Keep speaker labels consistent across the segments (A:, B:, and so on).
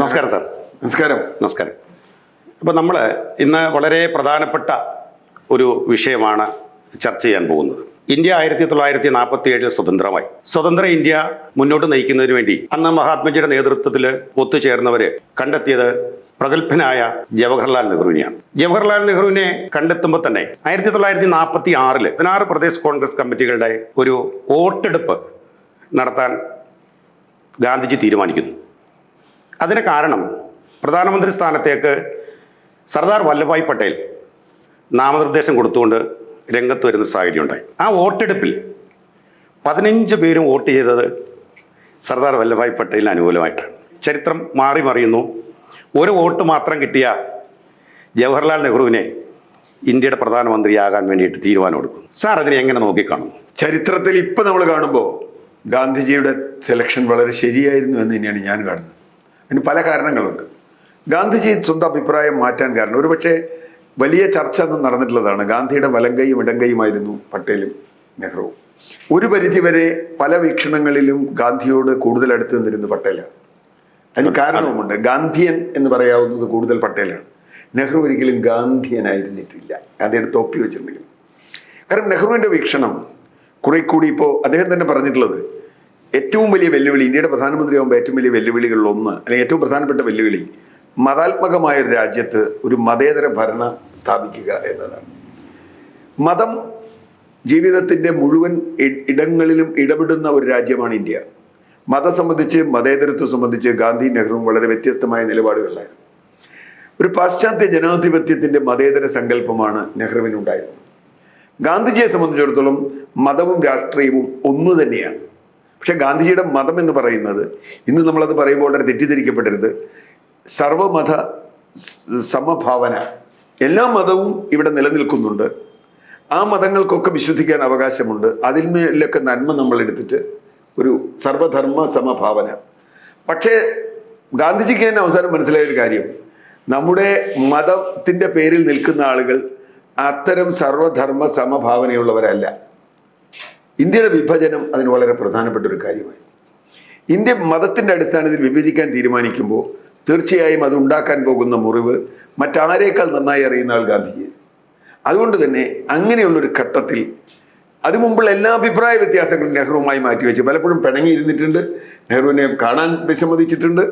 A: നമസ്കാരം സാർ.
B: നമസ്കാരം.
A: അപ്പോൾ നമ്മൾ ഇന്ന് വളരെ പ്രധാനപ്പെട്ട ഒരു വിഷയമാണ് ചർച്ച ചെയ്യാൻ പോകുന്നത്. ഇന്ത്യ 1947 സ്വതന്ത്രമായി. സ്വതന്ത്ര ഇന്ത്യ മുന്നോട്ട് നയിക്കുന്നതിന് വേണ്ടി അന്ന് മഹാത്മജിയുടെ നേതൃത്വത്തിൽ ഒത്തുചേർന്നവർ കണ്ടെത്തിയത് പ്രഗത്ഭനായ ജവഹർലാൽ നെഹ്റുവിനെയാണ്. ജവഹർലാൽ നെഹ്റുവിനെ കണ്ടെത്തുമ്പോൾ തന്നെ 1946 16 പ്രദേശ് കോൺഗ്രസ് കമ്മിറ്റികളുടെ ഒരു വോട്ടെടുപ്പ് നടത്താൻ ഗാന്ധിജി തീരുമാനിക്കുന്നു. അതിന് കാരണം പ്രധാനമന്ത്രി സ്ഥാനത്തേക്ക് സർദാർ വല്ലഭായ് പട്ടേൽ നാമനിർദ്ദേശം കൊടുത്തുകൊണ്ട് രംഗത്ത് വരുന്ന സാഹചര്യം ഉണ്ടായി. ആ വോട്ടെടുപ്പിൽ 15 പേരും വോട്ട് ചെയ്തത് സർദാർ വല്ലഭായ് പട്ടേലിന് അനുകൂലമായിട്ടാണ്. ചരിത്രം മാറി മറിയുന്നു. ഒരു വോട്ട് മാത്രം കിട്ടിയ ജവഹർലാൽ നെഹ്റുവിനെ ഇന്ത്യയുടെ പ്രധാനമന്ത്രിയാകാൻ വേണ്ടിയിട്ട് തീരുമാനമെടുക്കും. സാർ അതിനെ എങ്ങനെ നോക്കിക്കാണുന്നു?
B: ചരിത്രത്തിൽ ഇപ്പം നമ്മൾ കാണുമ്പോൾ ഗാന്ധിജിയുടെ സെലക്ഷൻ വളരെ ശരിയായിരുന്നു എന്ന് തന്നെയാണ് ഞാൻ കാണുന്നത്. അതിന് പല കാരണങ്ങളുണ്ട്. ഗാന്ധിജി സ്വന്തം അഭിപ്രായം മാറ്റാൻ കാരണം ഒരുപക്ഷെ വലിയ ചർച്ച അന്ന് നടന്നിട്ടുള്ളതാണ്. ഗാന്ധിയുടെ വലങ്കൈയും ഇടങ്കൈയുമായിരുന്നു പട്ടേലും നെഹ്റുവും. ഒരു പരിധിവരെ പല വീക്ഷണങ്ങളിലും ഗാന്ധിയോട് കൂടുതൽ അടുത്ത് നിന്നിരുന്നത് പട്ടേലാണ്. അതിന് കാരണവുമുണ്ട്. ഗാന്ധിയൻ എന്ന് പറയാവുന്നത് കൂടുതൽ പട്ടേലാണ്. നെഹ്റു ഒരിക്കലും ഗാന്ധിയനായിരുന്നിട്ടില്ല, ഗാന്ധിയുടെ തൊപ്പി വെച്ചിട്ടുണ്ടെങ്കിൽ. കാരണം നെഹ്റുവിൻ്റെ വീക്ഷണം കുറെ കൂടി ഇപ്പോൾ അദ്ദേഹം തന്നെ പറഞ്ഞിട്ടുള്ളത് ഏറ്റവും വലിയ വെല്ലുവിളി, ഇന്ത്യയുടെ പ്രധാനമന്ത്രിയാകുമ്പോൾ ഏറ്റവും വലിയ വെല്ലുവിളികളിലൊന്ന് അല്ലെങ്കിൽ ഏറ്റവും പ്രധാനപ്പെട്ട വെല്ലുവിളി മതാത്മകമായ ഒരു രാജ്യത്ത് ഒരു മതേതര ഭരണം സ്ഥാപിക്കുക എന്നതാണ്. മതം ജീവിതത്തിൻ്റെ മുഴുവൻ ഇടങ്ങളിലും ഇടപെടുന്ന ഒരു രാജ്യമാണ് ഇന്ത്യ. മതം സംബന്ധിച്ച്, മതേതരത്വം സംബന്ധിച്ച് ഗാന്ധി നെഹ്റുവും വളരെ വ്യത്യസ്തമായ നിലപാടുകളിലായിരുന്നു. ഒരു പാശ്ചാത്യ ജനാധിപത്യത്തിൻ്റെ മതേതര സങ്കല്പമാണ് നെഹ്റുവിനുണ്ടായിരുന്നത്. ഗാന്ധിജിയെ സംബന്ധിച്ചിടത്തോളം മതവും രാഷ്ട്രീയവും ഒന്നു തന്നെയാണ്. പക്ഷെ ഗാന്ധിജിയുടെ മതം എന്ന് പറയുന്നത്, ഇന്ന് നമ്മളത് പറയുമ്പോൾ വളരെ തെറ്റിദ്ധരിക്കപ്പെടരുത്, സർവമത സമഭാവന, എല്ലാ മതവും ഇവിടെ നിലനിൽക്കുന്നുണ്ട്. ആ മതങ്ങൾക്കൊക്കെ വിശ്വസിക്കാൻ അവകാശമുണ്ട്. അതിന്മേലൊക്കെ നന്മ നമ്മൾ എടുത്തിട്ട് ഒരു സർവധർമ്മ സമഭാവന. പക്ഷേ ഗാന്ധിജിക്ക് തന്നെ അവസാനം മനസ്സിലായൊരു കാര്യം, നമ്മുടെ മതത്തിൻ്റെ പേരിൽ നിൽക്കുന്ന ആളുകൾ അത്തരം സർവധർമ്മ സമഭാവനയുള്ളവരല്ല. ഇന്ത്യയുടെ വിഭജനം അതിന് വളരെ പ്രധാനപ്പെട്ട ഒരു കാര്യമായി. ഇന്ത്യ മതത്തിൻ്റെ അടിസ്ഥാനത്തിൽ വിഭജിക്കാൻ തീരുമാനിക്കുമ്പോൾ തീർച്ചയായും അത് ഉണ്ടാക്കാൻ പോകുന്ന മുറിവ് മറ്റാരേക്കാൾ നന്നായി അറിയുന്ന ആൾ ഗാന്ധിജി. അതുകൊണ്ട് തന്നെ അങ്ങനെയുള്ളൊരു ഘട്ടത്തിൽ അതിമുമ്പുള്ള എല്ലാ അഭിപ്രായ വ്യത്യാസങ്ങളും നെഹ്റുവുമായി മാറ്റിവെച്ച് പലപ്പോഴും പിണങ്ങിയിരുന്നിട്ടുണ്ട്. നെഹ്റുവിനെ കാണാൻ വിസമ്മതിച്ചിട്ടുണ്ട്.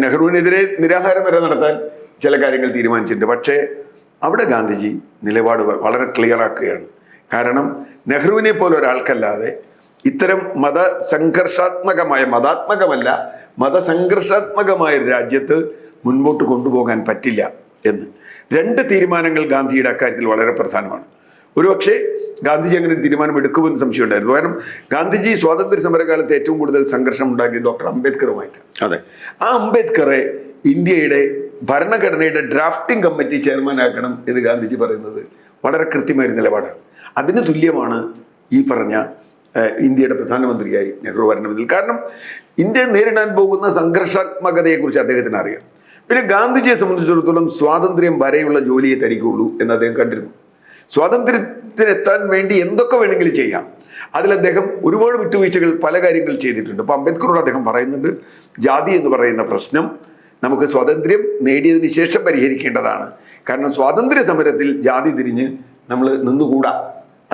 B: നെഹ്റുവിനെതിരെ നിരാഹാരം വരെ നടത്താൻ ചില കാര്യങ്ങൾ തീരുമാനിച്ചിട്ടുണ്ട്. പക്ഷേ അവിടെ ഗാന്ധിജി നിലപാട് വളരെ ക്ലിയറാക്കുകയാണ്. കാരണം നെഹ്റുവിനെ പോലെ ഒരാൾക്കല്ലാതെ ഇത്തരം മതസംഘർഷാത്മകമായ, മതാത്മകമല്ല മതസംഘർഷാത്മകമായ ഒരു രാജ്യത്ത് മുൻപോട്ട് കൊണ്ടുപോകാൻ പറ്റില്ല എന്ന് 2 തീരുമാനങ്ങൾ ഗാന്ധിയുടെ അക്കാര്യത്തിൽ വളരെ പ്രധാനമാണ്. ഒരുപക്ഷെ ഗാന്ധിജി അങ്ങനെ ഒരു തീരുമാനം എടുക്കുമെന്ന് സംശയമുണ്ടായിരുന്നു. കാരണം ഗാന്ധിജി സ്വാതന്ത്ര്യ സമരകാലത്ത് ഏറ്റവും കൂടുതൽ സംഘർഷം ഉണ്ടാക്കിയത് ഡോക്ടർ അംബേദ്കറുമായിട്ടാണ്.
A: അതെ, ആ
B: അംബേദ്കറെ ഇന്ത്യയുടെ ഭരണഘടനയുടെ ഡ്രാഫ്റ്റിംഗ് കമ്മിറ്റി ചെയർമാനാക്കണം എന്ന് ഗാന്ധിജി പറയുന്നത് വളരെ കൃത്യമായ നിലപാടാണ്. അതിന് തുല്യമാണ് ഈ പറഞ്ഞ ഇന്ത്യയുടെ പ്രധാനമന്ത്രിയായി നെഹ്റു വരണമെന്നിൽ. കാരണം ഇന്ത്യ നേരിടാൻ പോകുന്ന സംഘർഷാത്മകതയെക്കുറിച്ച് അദ്ദേഹത്തിന് അറിയാം. പിന്നെ ഗാന്ധിജിയെ സംബന്ധിച്ചിടത്തോളം സ്വാതന്ത്ര്യം വരെയുള്ള ജോലിയെ തനിക്കുള്ളൂ എന്ന് അദ്ദേഹം കണ്ടിരുന്നു. സ്വാതന്ത്ര്യത്തിനെത്താൻ വേണ്ടി എന്തൊക്കെ വേണമെങ്കിലും ചെയ്യാം. അതിൽ അദ്ദേഹം ഒരുപാട് വിട്ടുവീഴ്ചകൾ, പല കാര്യങ്ങൾ ചെയ്തിട്ടുണ്ട്. അപ്പോൾ അംബേദ്കറോട് അദ്ദേഹം പറയുന്നുണ്ട്, ജാതി എന്ന് പറയുന്ന പ്രശ്നം നമുക്ക് സ്വാതന്ത്ര്യം നേടിയതിന് ശേഷം പരിഹരിക്കേണ്ടതാണ്. കാരണം സ്വാതന്ത്ര്യ സമരത്തിൽ ജാതി തിരിഞ്ഞ് നമ്മൾ നിന്നുകൂടാ,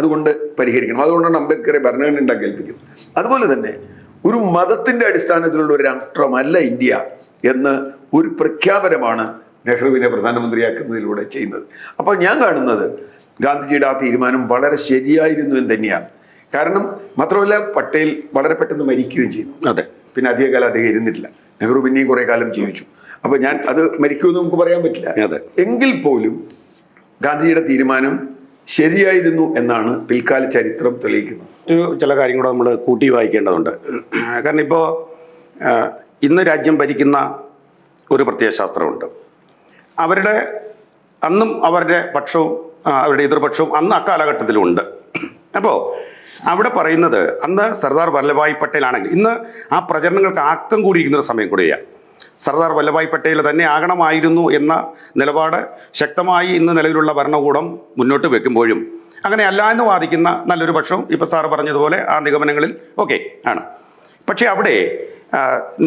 B: അതുകൊണ്ട് പരിഹരിക്കണം. അതുകൊണ്ടാണ് അംബേദ്കറെ ഭരണഘടന ഉണ്ടാക്കി ഏൽപ്പിക്കുന്നത്. അതുപോലെ തന്നെ ഒരു മതത്തിൻ്റെ അടിസ്ഥാനത്തിലുള്ള ഒരു രാഷ്ട്രമല്ല ഇന്ത്യ എന്ന് ഒരു പ്രഖ്യാപനമാണ് നെഹ്റുവിനെ പ്രധാനമന്ത്രിയാക്കുന്നതിലൂടെ ചെയ്യുന്നത്. അപ്പോൾ ഞാൻ കാണുന്നത് ഗാന്ധിജിയുടെ ആ തീരുമാനം വളരെ ശരിയായിരുന്നു എന്ന് തന്നെയാണ്. കാരണം മാത്രമല്ല പട്ടേൽ വളരെ പെട്ടെന്ന് മരിക്കുകയും ചെയ്തു.
A: അതെ,
B: പിന്നെ അധികകാലം അദ്ദേഹം ഇരുന്നിട്ടില്ല. നെഹ്റു പിന്നെയും കുറേ കാലം ജീവിച്ചു. അപ്പോൾ ഞാൻ അത് മരിക്കുമെന്ന് നമുക്ക് പറയാൻ പറ്റില്ല.
A: അതെ,
B: എങ്കിൽ പോലും ഗാന്ധിജിയുടെ തീരുമാനം ശരിയായിരുന്നു എന്നാണ് പിൽക്കാല ചരിത്രം തെളിയിക്കുന്നത്.
A: ചില കാര്യം കൂടെ നമ്മൾ കൂട്ടി വായിക്കേണ്ടതുണ്ട്. കാരണം ഇപ്പോൾ ഇന്ന് രാജ്യം ഭരിക്കുന്ന ഒരു പ്രത്യയശാസ്ത്രമുണ്ട്. അവരുടെ അന്നും അവരുടെ പക്ഷവും അവരുടെ എതിർപക്ഷവും അന്ന് അക്കാലഘട്ടത്തിലുണ്ട്. അപ്പോൾ അവിടെ പറയുന്നത് അന്ന് സർദാർ വല്ലഭായ് പട്ടേൽ ആണെങ്കിൽ ഇന്ന് ആ പ്രചരണങ്ങൾക്ക് ആക്കം കൂടിയിരിക്കുന്ന സമയം കൂടിയാണ്. സർദാർ വല്ലഭായ് പട്ടേൽ തന്നെ ആകണമായിരുന്നു എന്ന നിലപാട് ശക്തമായി ഇന്ന് നിലവിലുള്ള ഭരണകൂടം മുന്നോട്ട് വെക്കുമ്പോഴും അങ്ങനെ അല്ല എന്ന് വാദിക്കുന്ന നല്ലൊരു പക്ഷവും ഇപ്പോൾ സാറ് പറഞ്ഞതുപോലെ ആ നിഗമനങ്ങളിൽ ഓക്കെ ആണ്. പക്ഷേ അവിടെ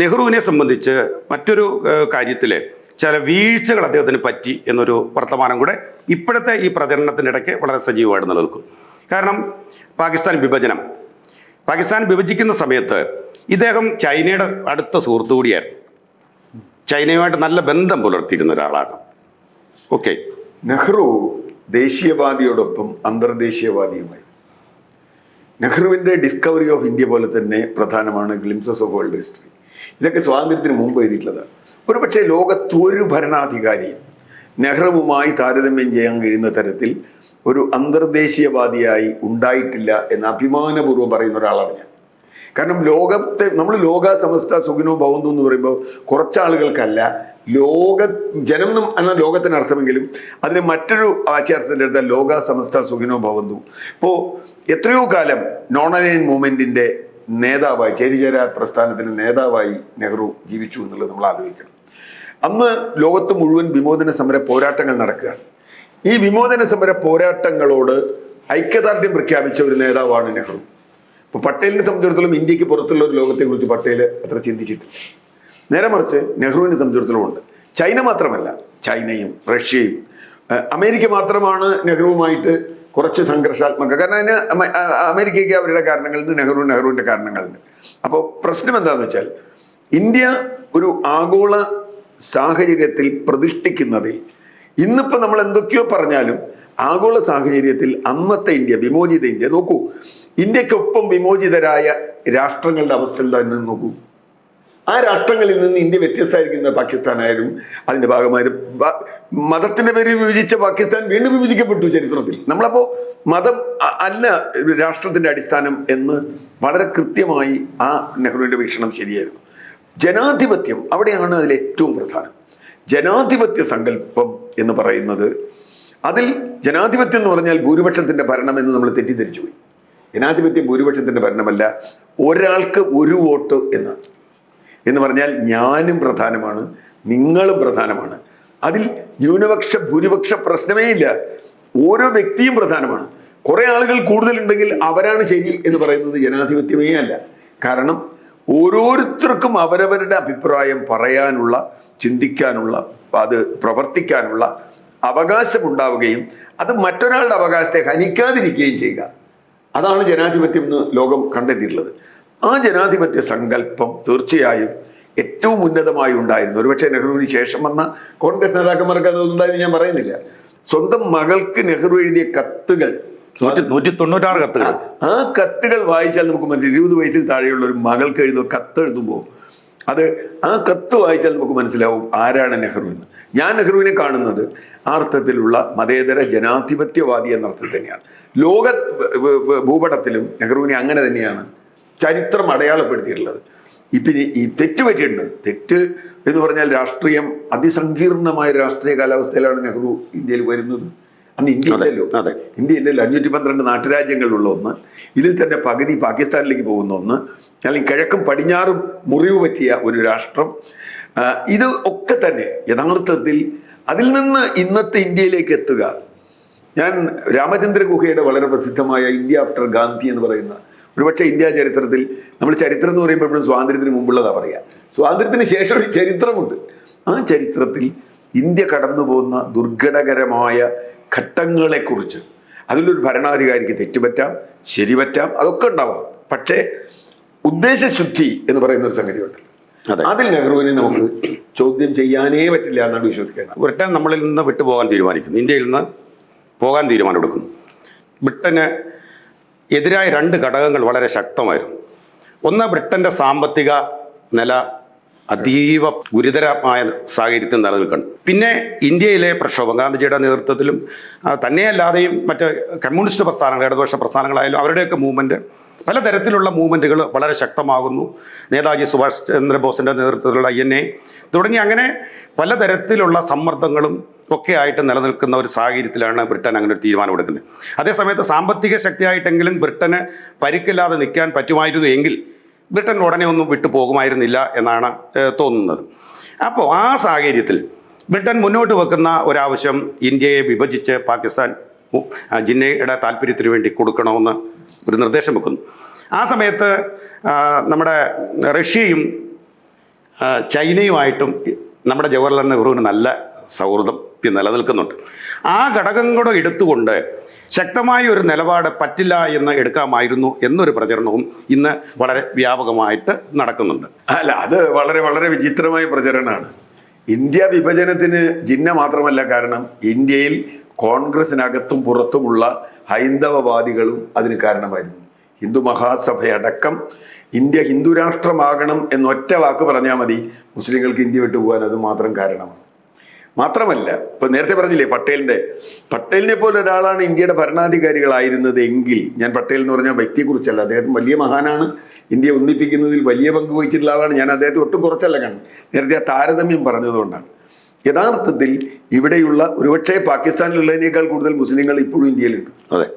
A: നെഹ്റുവിനെ സംബന്ധിച്ച് മറ്റൊരു കാര്യത്തിൽ ചില വീഴ്ചകൾ അദ്ദേഹത്തിന് പറ്റി എന്നൊരു വർത്തമാനം കൂടെ ഇപ്പോഴത്തെ ഈ പ്രചരണത്തിനിടയ്ക്ക് വളരെ സജീവമായിട്ട് നിലനിൽക്കും. കാരണം പാകിസ്ഥാൻ വിഭജിക്കുന്ന സമയത്ത് ഇദ്ദേഹം ചൈനയുടെ അടുത്ത സുഹൃത്തു കൂടിയായിരുന്നു. ചൈനയുമായിട്ട് നല്ല ബന്ധം പുലർത്തിയിരുന്ന ഒരാളാണ്. ഓക്കെ,
B: നെഹ്റു ദേശീയവാദിയോടൊപ്പം അന്തർദേശീയവാദിയുമായി. നെഹ്റുവിൻ്റെ ഡിസ്കവറി ഓഫ് ഇന്ത്യ പോലെ തന്നെ പ്രധാനമാണ് ഗ്ലിംസസ് ഓഫ് വേൾഡ് ഹിസ്റ്ററി. ഇതൊക്കെ സ്വാതന്ത്ര്യത്തിന് മുമ്പ് എഴുതിയിട്ടുള്ളതാണ്. ഒരുപക്ഷെ ലോകത്തൊരു ഭരണാധികാരിയും നെഹ്റുവുമായി താരതമ്യം ചെയ്യാൻ കഴിയുന്ന തരത്തിൽ ഒരു അന്തർദേശീയവാദിയായി ഉണ്ടായിട്ടില്ല എന്ന് അഭിമാനപൂർവ്വം പറയുന്ന ഒരാളാണ് ഞാൻ. കാരണം നമ്മൾ ലോക സമസ്ത സുഖിനോ ഭവന്തു എന്ന് പറയുമ്പോൾ കുറച്ചാളുകൾക്കല്ല, ജനം എന്ന ലോകത്തിന് അർത്ഥമെങ്കിലും അതിന് മറ്റൊരു ആചാരത്തിൻ്റെ അടുത്ത ലോക സമസ്ത സുഖിനോ ഭവന്തു. ഇപ്പോൾ എത്രയോ കാലം നോൺ അലൈൻ മൂവ്മെൻറ്റിൻ്റെ നേതാവായി, ചേരിചേരാ പ്രസ്ഥാനത്തിന് നേതാവായി നെഹ്റു ജീവിച്ചു എന്നുള്ളത് നമ്മൾ ആലോചിക്കണം. അന്ന് ലോകത്ത് മുഴുവൻ വിമോചന സമര പോരാട്ടങ്ങൾ നടക്കുകയാണ്. ഈ വിമോചന സമര പോരാട്ടങ്ങളോട് ഐക്യദാർഢ്യം പ്രഖ്യാപിച്ച ഒരു നേതാവാണ് നെഹ്റു. ഇപ്പോൾ പട്ടേലിനെ സംബന്ധിച്ചിടത്തോളം ഇന്ത്യക്ക് പുറത്തുള്ള ഒരു ലോകത്തെക്കുറിച്ച് പട്ടേൽ അത്ര ചിന്തിച്ചിട്ടില്ല. നേരെ മറിച്ച് നെഹ്റുവിനെ സംബന്ധിച്ചിടത്തോളം ഉണ്ട്. ചൈന മാത്രമല്ല, ചൈനയും റഷ്യയും അമേരിക്ക മാത്രമാണ് നെഹ്റുവുമായിട്ട് കുറച്ച് സംഘർഷാത്മക. കാരണം അതിന് അമേരിക്കയ്ക്ക് അവരുടെ കാരണങ്ങളുണ്ട്, നെഹ്റുവിൻ്റെ കാരണങ്ങളുണ്ട്. അപ്പോൾ പ്രശ്നം എന്താണെന്ന് വെച്ചാൽ ഇന്ത്യ ഒരു ആഗോള സാഹചര്യത്തിൽ പ്രതിഷ്ഠിക്കുന്നതിൽ ഇന്നിപ്പോൾ നമ്മൾ എന്തൊക്കെയോ പറഞ്ഞാലും ആഗോള സാഹചര്യത്തിൽ അന്നത്തെ ഇന്ത്യ, വിമോചിത ഇന്ത്യ നോക്കൂ. ഇന്ത്യക്കൊപ്പം വിമോചിതരായ രാഷ്ട്രങ്ങളുടെ അവസ്ഥ എന്താണെന്ന് നോക്കൂ. ആ രാഷ്ട്രങ്ങളിൽ നിന്ന് ഇന്ത്യ വ്യത്യസ്തമായിരിക്കുന്ന പാകിസ്ഥാനായാലും അതിൻ്റെ ഭാഗമായത് മതത്തിൻ്റെ പേരിൽ വിഭജിച്ച പാകിസ്ഥാൻ വീണ്ടും വിഭജിക്കപ്പെട്ടു ചരിത്രത്തിൽ. നമ്മളപ്പോൾ മതം അല്ല രാഷ്ട്രത്തിൻ്റെ അടിസ്ഥാനം എന്ന് വളരെ കൃത്യമായി ആ നെഹ്റുവിൻ്റെ വീക്ഷണം ശരിയായിരുന്നു. ജനാധിപത്യം അവിടെയാണ് അതിൽ ഏറ്റവും പ്രധാനം. ജനാധിപത്യ സങ്കല്പം എന്ന് പറയുന്നത്, അതിൽ ജനാധിപത്യം എന്ന് പറഞ്ഞാൽ ഭൂരിപക്ഷത്തിൻ്റെ ഭരണം എന്ന് നമ്മൾ തെറ്റിദ്ധരിച്ചു പോയി. ജനാധിപത്യം ഭൂരിപക്ഷത്തിൻ്റെ ഭരണമല്ല, ഒരാൾക്ക് ഒരു വോട്ട് എന്ന് പറഞ്ഞാൽ ഞാനും പ്രധാനമാണ്, നിങ്ങളും പ്രധാനമാണ്. അതിൽ ന്യൂനപക്ഷ ഭൂരിപക്ഷ പ്രശ്നമേ ഇല്ല. ഓരോ വ്യക്തിയും പ്രധാനമാണ്. കുറേ ആളുകൾ കൂടുതലുണ്ടെങ്കിൽ അവരാണ് ശരി എന്ന് പറയുന്നത് ജനാധിപത്യമേ അല്ല. കാരണം ഓരോരുത്തർക്കും അവരവരുടെ അഭിപ്രായം പറയാനുള്ള, ചിന്തിക്കാനുള്ള, അത് പ്രവർത്തിക്കാനുള്ള അവകാശമുണ്ടാവുകയും അത് മറ്റൊരാളുടെ അവകാശത്തെ ഹനിക്കാതിരിക്കുകയും ചെയ്യുക. അതാണ് ജനാധിപത്യം എന്ന് ലോകം കണ്ടെത്തിയിട്ടുള്ളത്. ആ ജനാധിപത്യ സങ്കല്പം തീർച്ചയായും ഏറ്റവും ഉന്നതമായി ഉണ്ടായിരുന്നു. ഒരുപക്ഷെ നെഹ്റുവിന് ശേഷം വന്ന കോൺഗ്രസ് നേതാക്കന്മാർക്ക് അതൊന്നുണ്ടായെന്ന് ഞാൻ പറയുന്നില്ല. സ്വന്തം മകൾക്ക് നെഹ്റു എഴുതിയ കത്തുകൾ,
A: 196 കത്തുകൾ,
B: ആ കത്തുകൾ വായിച്ചാൽ നമുക്ക് മനസ്സിലാവും. 20 വയസ്സിൽ താഴെയുള്ള ഒരു മകൾക്ക് എഴുതുക കത്ത് എഴുതുമ്പോൾ ആ കത്ത് വായിച്ചാൽ നമുക്ക് മനസ്സിലാവും ആരാണ് നെഹ്റു എന്ന്. ഞാൻ നെഹ്റുവിനെ കാണുന്നത് ആ അർത്ഥത്തിലുള്ള മതേതര ജനാധിപത്യവാദി എന്ന അർത്ഥത്തിൽ തന്നെയാണ്. ലോക ഭൂപടത്തിലും നെഹ്റുവിനെ അങ്ങനെ തന്നെയാണ് ചരിത്രം അടയാളപ്പെടുത്തിയിട്ടുള്ളത്. ഇപ്പം ഈ തെറ്റ് പറ്റിയിട്ടുണ്ട്. തെറ്റ് എന്ന് പറഞ്ഞാൽ രാഷ്ട്രീയം, അതിസങ്കീർണമായ രാഷ്ട്രീയ കാലാവസ്ഥയിലാണ് നെഹ്റു ഇന്ത്യയിൽ വരുന്നത്. അന്ന് ഇന്ത്യ ഇല്ലല്ലോ. ഇന്ത്യ ഇല്ലല്ലോ. 512 നാട്ടുരാജ്യങ്ങളുള്ള ഒന്ന്, ഇതിൽ തന്നെ പകുതി പാകിസ്ഥാനിലേക്ക് പോകുന്ന ഒന്ന്, അല്ലെങ്കിൽ കിഴക്കും പടിഞ്ഞാറും മുറിവ് പറ്റിയ ഒരു രാഷ്ട്രം. ഇത് ഒക്കെ തന്നെ യഥാർത്ഥത്തിൽ അതിൽ നിന്ന് ഇന്നത്തെ ഇന്ത്യയിലേക്ക് എത്തുക. ഞാൻ രാമചന്ദ്ര ഗുഹയുടെ വളരെ പ്രസിദ്ധമായ ഇന്ത്യ ആഫ്റ്റർ ഗാന്ധി എന്ന് പറയുന്ന, ഒരുപക്ഷെ ഇന്ത്യ ചരിത്രത്തിൽ, നമ്മൾ ചരിത്രം എന്ന് പറയുമ്പോൾ എപ്പോഴും സ്വാതന്ത്ര്യത്തിന് മുമ്പുള്ളതാണ് പറയുക. സ്വാതന്ത്ര്യത്തിന് ശേഷം ഒരു ചരിത്രമുണ്ട്. ആ ചരിത്രത്തിൽ ഇന്ത്യ കടന്നു പോകുന്ന ദുർഘടകരമായ ഘട്ടങ്ങളെക്കുറിച്ച്, അതിലൊരു ഭരണാധികാരിക്ക് തെറ്റുപറ്റാം, ശരിപറ്റാം, അതൊക്കെ ഉണ്ടാവാം. പക്ഷേ ഉദ്ദേശശുദ്ധി എന്ന് പറയുന്ന ഒരു സംഗതിയുണ്ട്. അതിൽ നെഹ്റുവിനെ നമുക്ക് ചോദ്യം ചെയ്യാനേ പറ്റില്ല എന്നാണ് വിശ്വസിക്കുന്നത്.
A: ബ്രിട്ടൻ നമ്മളിൽ നിന്ന് വിട്ടുപോകാൻ തീരുമാനിക്കുന്നു, ഇന്ത്യയിൽ നിന്ന് പോകാൻ തീരുമാനമെടുക്കുന്നു. ബ്രിട്ടന് എതിരായ 2 ഘടകങ്ങൾ വളരെ ശക്തമായിരുന്നു. ഒന്ന്, ബ്രിട്ടൻ്റെ സാമ്പത്തിക നില അതീവ ഗുരുതരമായ സാഹചര്യത്തിൽ നിലനിൽക്കണം. പിന്നെ ഇന്ത്യയിലെ പ്രക്ഷോഭം, ഗാന്ധിജിയുടെ നേതൃത്വത്തിലും തന്നെയല്ലാതെയും മറ്റ് കമ്മ്യൂണിസ്റ്റ് പ്രസ്ഥാനങ്ങൾ, ഇടതുപക്ഷ പ്രസ്ഥാനങ്ങളായാലും അവരുടെയൊക്കെ മൂവ്മെൻറ്റ്, പലതരത്തിലുള്ള മൂവ്മെൻറ്റുകൾ വളരെ ശക്തമാകുന്നു. നേതാജി സുഭാഷ് ചന്ദ്രബോസിൻ്റെ നേതൃത്വത്തിലുള്ള INA തുടങ്ങി അങ്ങനെ പലതരത്തിലുള്ള സമ്മർദ്ദങ്ങളും ഒക്കെ ആയിട്ട് നിലനിൽക്കുന്ന ഒരു സാഹചര്യത്തിലാണ് ബ്രിട്ടൻ അങ്ങനെ ഒരു തീരുമാനമെടുക്കുന്നത്. അതേസമയത്ത് സാമ്പത്തിക ശക്തിയായിട്ടെങ്കിലും ബ്രിട്ടന് പരിക്കില്ലാതെ നിൽക്കാൻ പറ്റുമായിരുന്നു എങ്കിൽ ബ്രിട്ടൻ ഉടനെ ഒന്നും വിട്ടു പോകുമായിരുന്നില്ല എന്നാണ് തോന്നുന്നത്. അപ്പോൾ ആ സാഹചര്യത്തിൽ ബ്രിട്ടൻ മുന്നോട്ട് വെക്കുന്ന ഒരാവശ്യം ഇന്ത്യയെ വിഭജിച്ച് പാകിസ്ഥാൻ ജിന്നയുടെ താല്പര്യത്തിന് വേണ്ടി കൊടുക്കണമെന്ന് ഒരു നിർദ്ദേശം വെക്കുന്നു. ആ സമയത്ത് നമ്മുടെ റഷ്യയും ചൈനയുമായിട്ടും നമ്മുടെ ജവഹർലാൽ നെഹ്റുവിന് നല്ല സൗഹൃദം നിലനിൽക്കുന്നുണ്ട്. ആ ഘടകം കൂടെ എടുത്തുകൊണ്ട് ശക്തമായ ഒരു നിലപാട് പറ്റില്ല എന്ന് എടുക്കാമായിരുന്നു എന്നൊരു പ്രചരണവും ഇന്ന് വളരെ വ്യാപകമായിട്ട് നടക്കുന്നുണ്ട്.
B: അല്ല, അത് വളരെ വളരെ വിചിത്രമായ പ്രചരണമാണ്. ഇന്ത്യ വിഭജനത്തിന് ജിന്ന മാത്രമല്ല കാരണം, ഇന്ത്യയിൽ കോൺഗ്രസിനകത്തും പുറത്തുമുള്ള ഹൈന്ദവവാദികളും അതിന് കാരണമായിരുന്നു. ഹിന്ദു മഹാസഭയടക്കം ഇന്ത്യ ഹിന്ദു രാഷ്ട്രമാകണം എന്നൊറ്റ വാക്ക് പറഞ്ഞാൽ മതി മുസ്ലിങ്ങൾക്ക് ഇന്ത്യ വിട്ടു പോകാൻ അത് മാത്രം കാരണമാണ്. മാത്രമല്ല, ഇപ്പൊ നേരത്തെ പറഞ്ഞില്ലേ പട്ടേലിനെ പോലെ ഒരാളാണ് ഇന്ത്യയുടെ ഭരണാധികാരികളായിരുന്നത് എങ്കിൽ, ഞാൻ പട്ടേൽ എന്ന് പറഞ്ഞ വ്യക്തിയെക്കുറിച്ചല്ല, അദ്ദേഹം വലിയ മഹാനാണ്, ഇന്ത്യ ഒന്നിപ്പിക്കുന്നതിൽ വലിയ പങ്ക് വഹിച്ചിട്ടുള്ള ആളാണ്, ഞാൻ അദ്ദേഹത്തെ ഒട്ടും കുറച്ചല്ല കാണുന്നത്, നേരത്തെ ആ താരതമ്യം പറഞ്ഞതുകൊണ്ടാണ്. യഥാർത്ഥത്തിൽ ഇവിടെയുള്ള ഒരുപക്ഷെ പാകിസ്ഥാനിലുള്ളതിനേക്കാൾ കൂടുതൽ മുസ്ലിങ്ങൾ ഇപ്പോഴും ഇന്ത്യയിലുണ്ട്.
A: അതെ,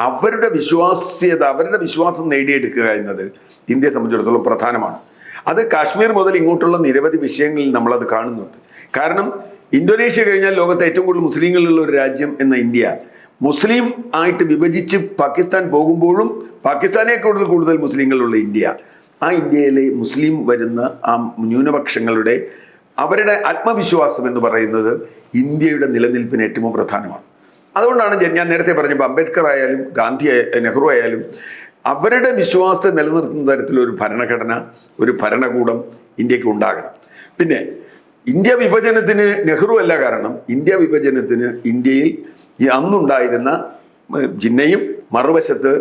B: അവരുടെ വിശ്വാസം നേടിയെടുക്കുക എന്നത് ഇന്ത്യയെ സംബന്ധിച്ചിടത്തോളം പ്രധാനമാണ്. അത് കാശ്മീർ മുതൽ ഇങ്ങോട്ടുള്ള നിരവധി വിഷയങ്ങളിൽ നമ്മളത് കാണുന്നുണ്ട്. കാരണം ഇന്തോനേഷ്യ കഴിഞ്ഞാൽ ലോകത്തെ ഏറ്റവും കൂടുതൽ മുസ്ലിങ്ങളുള്ള ഒരു രാജ്യം എന്ന ഇന്ത്യ മുസ്ലിം ആയിട്ട് വിഭജിച്ച് പാകിസ്ഥാൻ പോകുമ്പോഴും പാകിസ്ഥാനേക്കാൾ കൂടുതൽ മുസ്ലിങ്ങളുള്ള ഇന്ത്യ, ആ ഇന്ത്യയിലെ മുസ്ലിം വരുന്ന ആ ന്യൂനപക്ഷങ്ങളുടെ അവരുടെ ആത്മവിശ്വാസം എന്ന് പറയുന്നത് ഇന്ത്യയുടെ നിലനിൽപ്പിന് ഏറ്റവും പ്രധാനമാണ്. അതുകൊണ്ടാണ് ഞാൻ നേരത്തെ പറഞ്ഞപ്പോൾ അംബേദ്കർ ആയാലും ഗാന്ധി നെഹ്റു ആയാലും അവരുടെ വിശ്വാസത്തെ നിലനിർത്തുന്ന തരത്തിലൊരു ഭരണഘടന, ഒരു ഭരണകൂടം ഇന്ത്യക്ക് ഉണ്ടാകണം. പിന്നെ ഇന്ത്യ വിഭജനത്തിന് നെഹ്റു അല്ല കാരണം, ഇന്ത്യ വിഭജനത്തിന് ഇന്ത്യയിൽ ഈ അന്നുണ്ടായിരുന്ന ജിന്നയും മറുവശത്ത്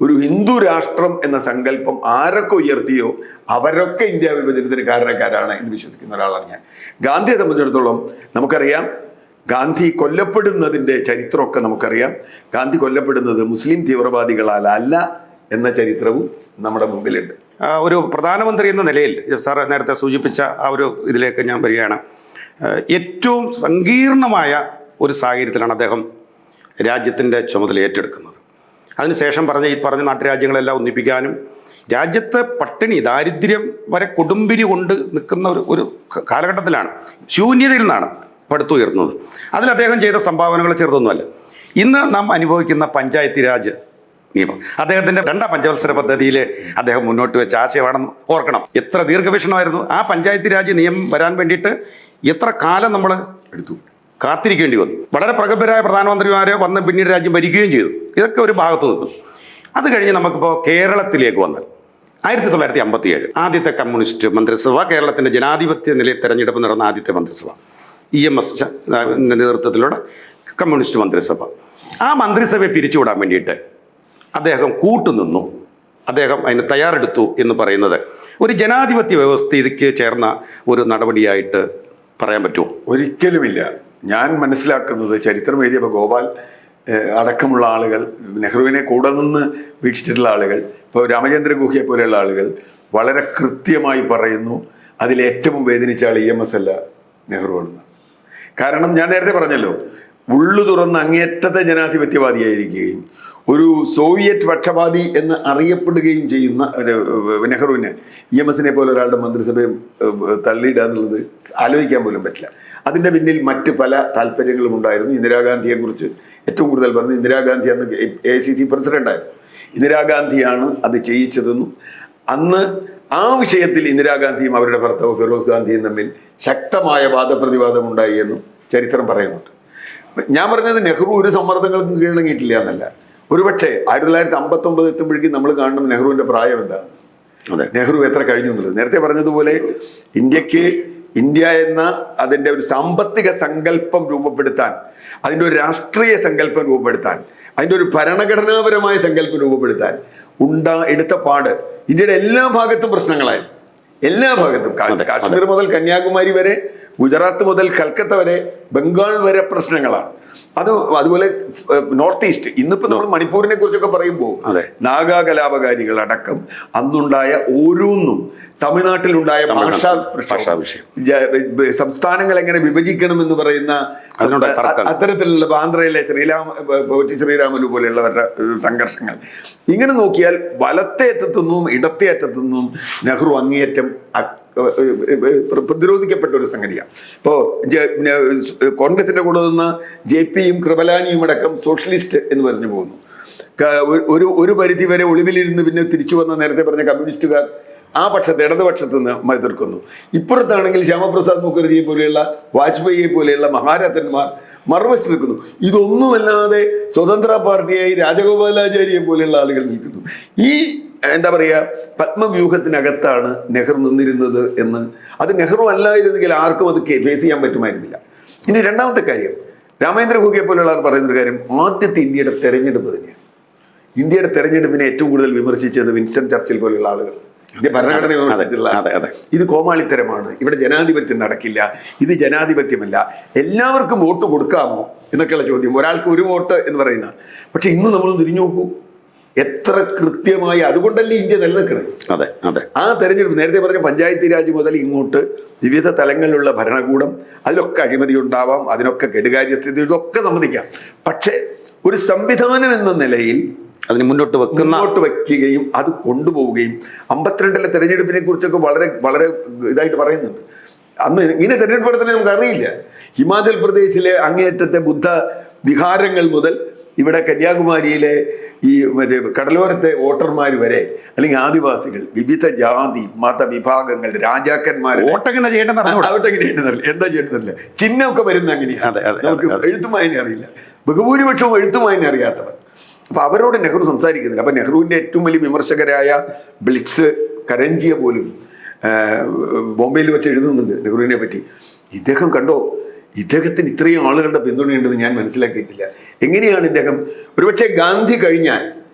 B: ഒരു ഹിന്ദു രാഷ്ട്രം എന്ന സങ്കല്പം ആരൊക്കെ ഉയർത്തിയോ അവരൊക്കെ ഇന്ത്യ വിഭജനത്തിന് കാരണക്കാരാണ് എന്ന് വിശ്വസിക്കുന്ന ഒരാളാണ് ഞാൻ. ഗാന്ധിയെ സംബന്ധിച്ചിടത്തോളം നമുക്കറിയാം, ഗാന്ധി കൊല്ലപ്പെടുന്നതിൻ്റെ ചരിത്രമൊക്കെ നമുക്കറിയാം. ഗാന്ധി കൊല്ലപ്പെടുന്നത് മുസ്ലിം തീവ്രവാദികളാലല്ല എന്ന ചരിത്രവും നമ്മുടെ മുമ്പിലുണ്ട്.
A: ഒരു പ്രധാനമന്ത്രി എന്ന നിലയിൽ സാർ നേരത്തെ സൂചിപ്പിച്ച ആ ഒരു ഇതിലേക്ക് ഞാൻ വരികയാണ്. ഏറ്റവും സങ്കീർണമായ ഒരു സാഹചര്യത്തിലാണ് അദ്ദേഹം രാജ്യത്തിൻ്റെ ചുമതല ഏറ്റെടുക്കുന്നത്. അതിനുശേഷം പറഞ്ഞ നാട്ടുരാജ്യങ്ങളെല്ലാം ഒന്നിപ്പിക്കാനും രാജ്യത്ത് പട്ടിണി ദാരിദ്ര്യം വരെ കൊടുമ്പിരി കൊണ്ട് നിൽക്കുന്ന ഒരു കാലഘട്ടത്തിലാണ്, ശൂന്യതയിൽ നിന്നാണ് പടുത്തുയർത്തുന്നത്. അതിൽ അദ്ദേഹം ചെയ്ത സംഭാവനകൾ ചെറുതൊന്നുമല്ല. ഇന്ന് നാം അനുഭവിക്കുന്ന പഞ്ചായത്തി രാജ് നിയമം അദ്ദേഹത്തിൻ്റെ 2ാം പഞ്ചവത്സര പദ്ധതിയിൽ അദ്ദേഹം മുന്നോട്ട് വെച്ച ആശയമാണെന്ന് ഓർക്കണം. എത്ര ദീർഘവീക്ഷണമായിരുന്നു ആ പഞ്ചായത്തി രാജ് നിയമം വരാൻ വേണ്ടിയിട്ട്, എത്ര കാലം നമ്മൾ കാത്തിരിക്കേണ്ടി വന്നു. വളരെ പ്രഗത്ഭരായ പ്രധാനമന്ത്രിമാരെ വന്ന് പിന്നീട് രാജ്യം ഭരിക്കുകയും ചെയ്തു. ഇതൊക്കെ ഒരു ഭാഗത്ത് നിൽക്കും. അത് കഴിഞ്ഞ് നമുക്കിപ്പോൾ കേരളത്തിലേക്ക് വന്നാൽ 1957 ആദ്യത്തെ കമ്മ്യൂണിസ്റ്റ് മന്ത്രിസഭ, കേരളത്തിൻ്റെ ജനാധിപത്യ നിലയിൽ തെരഞ്ഞെടുപ്പ് നടന്ന ആദ്യത്തെ മന്ത്രിസഭ, EMS നേതൃത്വത്തിലുള്ള കമ്മ്യൂണിസ്റ്റ് മന്ത്രിസഭ. ആ മന്ത്രിസഭയെ പിരിച്ചുവിടാൻ വേണ്ടിയിട്ട് അദ്ദേഹം കൂട്ടുനിന്നു, അദ്ദേഹം അതിന് തയ്യാറെടുത്തു എന്ന് പറയുന്നത് ഒരു ജനാധിപത്യ വ്യവസ്ഥയ്ക്ക് ചേർന്ന ഒരു നടപടിയായിട്ട് പറയാൻ പറ്റുമോ?
B: ഒരിക്കലുമില്ല. ഞാൻ മനസ്സിലാക്കുന്നത്, ചരിത്രം എഴുതിയപ്പോൾ ഗോപാൽ അടക്കമുള്ള ആളുകൾ, നെഹ്റുവിനെ കൂടെ നിന്ന് വീക്ഷിച്ചിട്ടുള്ള ആളുകൾ, ഇപ്പോൾ രാമചന്ദ്ര ഗുഹയെ പോലെയുള്ള ആളുകൾ വളരെ കൃത്യമായി പറയുന്നു, അതിലേറ്റവും വേദനിച്ച ആൾ EMS അല്ല, നെഹ്റുവാണെന്ന്. കാരണം ഞാൻ നേരത്തെ പറഞ്ഞല്ലോ, ഉള്ളു തുറന്ന് അങ്ങേയറ്റത്തെ ജനാധിപത്യവാദിയായിരിക്കുകയും ഒരു സോവിയറ്റ് പക്ഷപാതി എന്ന് അറിയപ്പെടുകയും ചെയ്യുന്ന നെഹ്റുവിന് EMSനെ പോലെ ഒരാളുടെ മന്ത്രിസഭയും തള്ളിയിടുക എന്നുള്ളത് ആലോചിക്കാൻ പോലും പറ്റില്ല. അതിൻ്റെ പിന്നിൽ മറ്റ് പല താല്പര്യങ്ങളും ഉണ്ടായിരുന്നു. ഇന്ദിരാഗാന്ധിയെക്കുറിച്ച് ഏറ്റവും കൂടുതൽ പറഞ്ഞു, ഇന്ദിരാഗാന്ധി അന്ന് AICC പ്രസിഡൻ്റായിരുന്നു. ഇന്ദിരാഗാന്ധിയാണ് അത് ചെയ്യിച്ചതെന്നും അന്ന് ആ വിഷയത്തിൽ ഇന്ദിരാഗാന്ധിയും അവരുടെ ഭർത്താവ് ഫിറോസ് ഗാന്ധിയും തമ്മിൽ ശക്തമായ വാദപ്രതിവാദം ഉണ്ടായി എന്നും ചരിത്രം പറയുന്നുണ്ട്. ഞാൻ പറഞ്ഞത് നെഹ്റു ഒരു സമ്മർദ്ദങ്ങൾക്കും കീഴടങ്ങിയിട്ടില്ല എന്നല്ല. ഒരുപക്ഷെ 1959 എത്തുമ്പോഴേക്കും നമ്മൾ കാണണം നെഹ്റുവിൻ്റെ പ്രായം എന്താണ്, നെഹ്റു എത്ര കഴിഞ്ഞു എന്നുള്ളത്. നേരത്തെ പറഞ്ഞതുപോലെ ഇന്ത്യ എന്ന അതിൻ്റെ ഒരു സാമ്പത്തിക സങ്കല്പം രൂപപ്പെടുത്താൻ, അതിൻ്റെ ഒരു രാഷ്ട്രീയ സങ്കല്പം രൂപപ്പെടുത്താൻ, അതിൻ്റെ ഒരു ഭരണഘടനാപരമായ സങ്കല്പം രൂപപ്പെടുത്താൻ എടുത്ത പാട് ഇന്ത്യയുടെ എല്ലാ ഭാഗത്തും പ്രശ്നങ്ങളായിരുന്നു. എല്ലാ ഭാഗത്തും, കാശ്മീർ മുതൽ കന്യാകുമാരി വരെ, ഗുജറാത്ത് മുതൽ കൽക്കത്ത വരെ, ബംഗാൾ വരെ പ്രശ്നങ്ങളാണ്. അതുപോലെ നോർത്ത് ഈസ്റ്റ്, ഇന്നിപ്പോൾ നമ്മൾ മണിപ്പൂരിനെ കുറിച്ചൊക്കെ പറയുമ്പോൾ നാഗാ കലാപകാരികൾ അടക്കം അന്നുണ്ടായ ഓരോന്നും, തമിഴ്നാട്ടിലുണ്ടായ ഭാഷാ വിഷയം, സംസ്ഥാനങ്ങൾ എങ്ങനെ വിഭജിക്കണം എന്ന് പറയുന്ന അത്തരത്തിലുള്ള ആന്ധ്രയിലെ ശ്രീരാമലു പോലെയുള്ളവരുടെ സംഘർഷങ്ങൾ, ഇങ്ങനെ നോക്കിയാൽ വലത്തെ അറ്റത്തുനിന്നും ഇടത്തെ അറ്റത്തുനിന്നും നെഹ്റു അങ്ങേയറ്റം പ്രതിരോധിക്കപ്പെട്ട ഒരു സംഗതിയാണ്. ഇപ്പോൾ കോൺഗ്രസിന്റെ കൂടെ നിന്ന് JPയും കൃപലാനിയും അടക്കം സോഷ്യലിസ്റ്റ് എന്ന് പറഞ്ഞു പോകുന്നു. ഒരു പരിധി വരെ ഒളിവിലിരുന്ന് പിന്നെ തിരിച്ചു വന്ന നേരത്തെ പറഞ്ഞ കമ്മ്യൂണിസ്റ്റുകാർ ആ പക്ഷത്തെ ഇടതുപക്ഷത്ത് നിന്ന് എതിർക്കുന്നു. ഇപ്പുറത്താണെങ്കിൽ ശ്യാമപ്രസാദ് മുഖർജിയെ പോലെയുള്ള വാജ്പേയിയെ പോലെയുള്ള മഹാരഥന്മാർ മറുവശത്ത് നിൽക്കുന്നു. ഇതൊന്നുമല്ലാതെ സ്വതന്ത്ര പാർട്ടിയായി രാജഗോപാലാചാര്യയെ പോലെയുള്ള ആളുകൾ നിൽക്കുന്നു. ഈ എന്താ പറയുക, പത്മവ്യൂഹത്തിനകത്താണ് നെഹ്റു നിന്നിരുന്നത് എന്ന്. അത് നെഹ്റു അല്ലായിരുന്നെങ്കിൽ ആർക്കും അത് ഫേസ് ചെയ്യാൻ പറ്റുമായിരുന്നില്ല. ഇനി രണ്ടാമത്തെ കാര്യം, രാമേന്ദ്ര ഘോഗയെ പോലെയുള്ള ആൾ പറയുന്നൊരു കാര്യം, ആദ്യത്തെ ഇന്ത്യയുടെ തെരഞ്ഞെടുപ്പ് തന്നെയാണ്. ഇന്ത്യയുടെ തെരഞ്ഞെടുപ്പിനെ ഏറ്റവും കൂടുതൽ വിമർശിച്ചത് വിൻസ്റ്റൺ ചർച്ചിൽ പോലെയുള്ള ആളുകൾ. ഇന്ത്യ ഭരണഘടന വിമർശിച്ചിട്ടുള്ള ഇത് കോമാളിത്തരമാണ്, ഇവിടെ ജനാധിപത്യം നടക്കില്ല, ഇത് ജനാധിപത്യമല്ല, എല്ലാവർക്കും വോട്ട് കൊടുക്കാമോ എന്നൊക്കെയുള്ള ചോദ്യം, ഒരാൾക്ക് ഒരു വോട്ട് എന്ന് പറയുന്ന. പക്ഷെ ഇന്ന് നമ്മൾ തിരിഞ്ഞു നോക്കൂ, എത്ര കൃത്യമായി, അതുകൊണ്ടല്ലേ ഇന്ത്യ നിലനിൽക്കുന്നത്. ആ തെരഞ്ഞെടുപ്പ് നേരത്തെ പറഞ്ഞ പഞ്ചായത്ത് രാജ് മുതൽ ഇങ്ങോട്ട് വിവിധ തലങ്ങളിലുള്ള ഭരണകൂടം, അതിലൊക്കെ അഴിമതി ഉണ്ടാവാം, അതിനൊക്കെ കെടുകാര്യസ്ഥിതി, ഇതൊക്കെ സമ്മതിക്കാം. പക്ഷെ ഒരു സംവിധാനം എന്ന നിലയിൽ
A: അതിന് മുന്നോട്ട്
B: വയ്ക്കുകയും അത് കൊണ്ടുപോവുകയും 52-ലെ തെരഞ്ഞെടുപ്പിനെ കുറിച്ചൊക്കെ വളരെ വളരെ ഇതായിട്ട് പറയുന്നുണ്ട്. അന്ന് ഇങ്ങനെ തെരഞ്ഞെടുപ്പ് നടത്തുന്നത് നമുക്ക് അറിയില്ല. ഹിമാചൽ പ്രദേശിലെ അങ്ങേയറ്റത്തെ ബുദ്ധ വിഹാരങ്ങൾ മുതൽ ഇവിടെ കന്യാകുമാരിയിലെ ഈ കടലോരത്തെ വോട്ടർമാർ വരെ, അല്ലെങ്കിൽ ആദിവാസികൾ, വിവിധ ജാതി മത വിഭാഗങ്ങൾ, രാജാക്കന്മാർ,
A: വോട്ടെങ്ങനെ ചെയ്യേണ്ടതെന്നറിയില്ല,
B: എന്താ ചെയ്യേണ്ടതല്ല, ചിഹ്നമൊക്കെ വരുന്ന അങ്ങനെയാണ്. നമുക്ക് എഴുത്തും വായന അറിയില്ല, ബഹുഭൂരിപക്ഷവും എഴുത്തും വായന അറിയാത്തവർ. അപ്പൊ അവരോട് നെഹ്റു സംസാരിക്കുന്നില്ല. അപ്പൊ നെഹ്റുവിന്റെ ഏറ്റവും വലിയ വിമർശകരായ ബ്ലിറ്റ്സ്, കരഞ്ജിയ പോലും ബോംബെയിൽ വെച്ച് എഴുതുന്നുണ്ട് നെഹ്റുവിനെ പറ്റി. ഇദ്ദേഹം കണ്ടോ, ഇദ്ദേഹത്തിന് ഇത്രയും ആളുകളുടെ പിന്തുണയുണ്ടെന്ന് ഞാൻ മനസ്സിലാക്കിയിട്ടില്ല. എങ്ങനെയാണ് ഇദ്ദേഹം, ഒരുപക്ഷെ ഗാന്ധി കഴിഞ്ഞാൽ